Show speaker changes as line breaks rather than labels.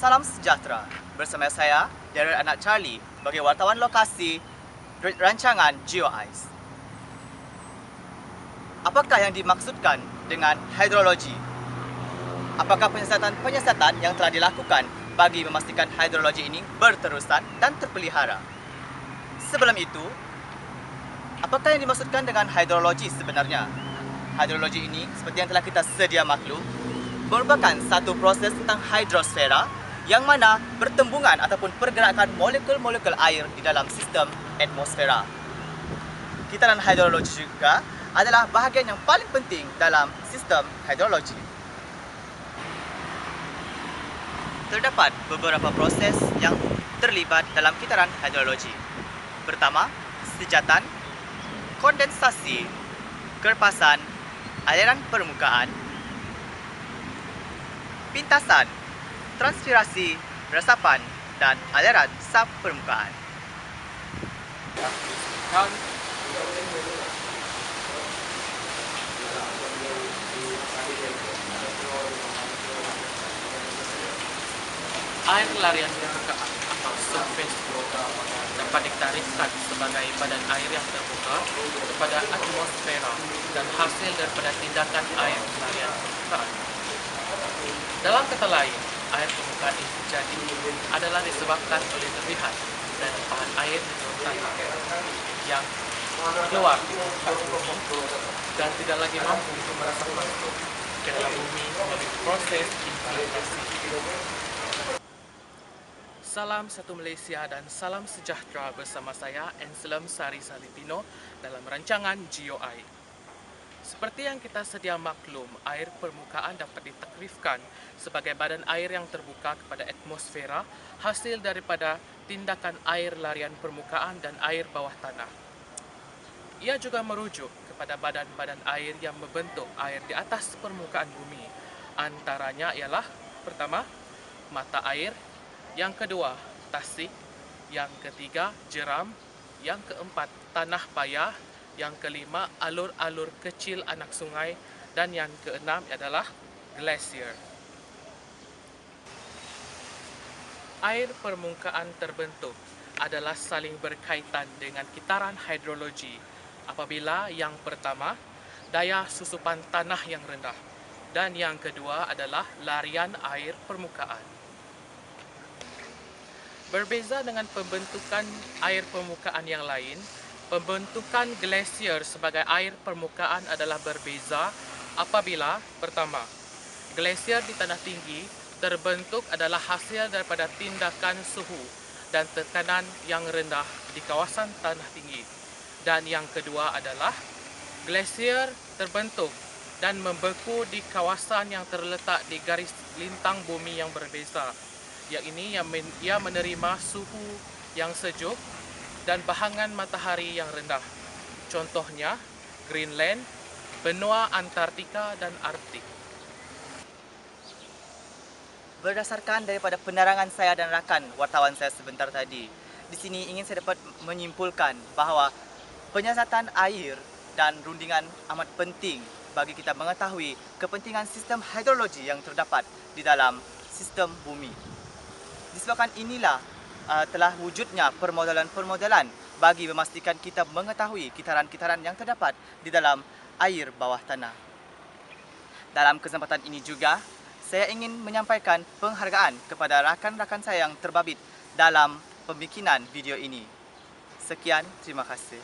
Salam sejahtera. Bersama saya, Daryl Anak Charlie, sebagai wartawan lokasi rancangan GeoEyes. Apakah yang dimaksudkan dengan hidrologi? Apakah penyiasatan yang telah dilakukan bagi memastikan hidrologi ini berterusan dan terpelihara? Sebelum itu, apakah yang dimaksudkan dengan hidrologi sebenarnya? Hidrologi ini, seperti yang telah kita sedia maklum, merupakan satu proses tentang hidrosfera yang mana pertembungan ataupun pergerakan molekul-molekul air di dalam sistem atmosfera. Kitaran hidrologi juga adalah bahagian yang paling penting dalam sistem hidrologi. Terdapat beberapa proses yang terlibat dalam kitaran hidrologi. Pertama, sejatan, kondensasi, kerpasan, aliran permukaan, pintasan, transpirasi, resapan, dan aliran sub permukaan.
Air larian permukaan atau surface water dapat ditarifkan sebagai badan air yang terbuka kepada atmosfera dan hasil daripada tindakan air larian permukaan. Dalam kata lain, air permukaan ini terjadi adalah disebabkan oleh lebihan dan limpahan air di dalam tanah yang keluar dan tidak lagi mampu untuk merasap masuk ke dalam bumi melalui proses infiltrasi. Salam satu Malaysia dan salam sejahtera bersama saya Anselm Sari Salipino dalam rancangan GeoEye. Seperti yang kita sedia maklum, air permukaan dapat ditakrifkan sebagai badan air yang terbuka kepada atmosfera hasil daripada tindakan air larian permukaan dan air bawah tanah. Ia juga merujuk kepada badan-badan air yang membentuk air di atas permukaan bumi. Antaranya ialah pertama, mata air, yang kedua, tasik, yang ketiga, jeram, yang keempat, tanah payah, yang kelima, alur-alur kecil anak sungai, dan yang keenam adalah glasier. Air permukaan terbentuk adalah saling berkaitan dengan kitaran hidrologi apabila yang pertama, daya susupan tanah yang rendah, dan yang kedua adalah larian air permukaan. Berbeza dengan pembentukan air permukaan yang lain, pembentukan glasier sebagai air permukaan adalah berbeza apabila pertama, glasier di tanah tinggi terbentuk adalah hasil daripada tindakan suhu dan tekanan yang rendah di kawasan tanah tinggi. Dan yang kedua adalah glasier terbentuk dan membeku di kawasan yang terletak di garis lintang bumi yang berbeza. Yang ini ia menerima suhu yang sejuk dan bahangan matahari yang rendah. Contohnya, Greenland, benua Antartika, dan Arktik.
Berdasarkan daripada penerangan saya dan rakan wartawan saya sebentar tadi, di sini ingin saya dapat menyimpulkan bahawa penyiasatan air dan rundingan amat penting bagi kita mengetahui kepentingan sistem hidrologi yang terdapat di dalam sistem bumi. Disebabkan inilah telah wujudnya permodalan-permodalan bagi memastikan kita mengetahui kitaran-kitaran yang terdapat di dalam air bawah tanah. Dalam kesempatan ini juga, saya ingin menyampaikan penghargaan kepada rakan-rakan saya yang terbabit dalam pembikinan video ini. Sekian, terima kasih.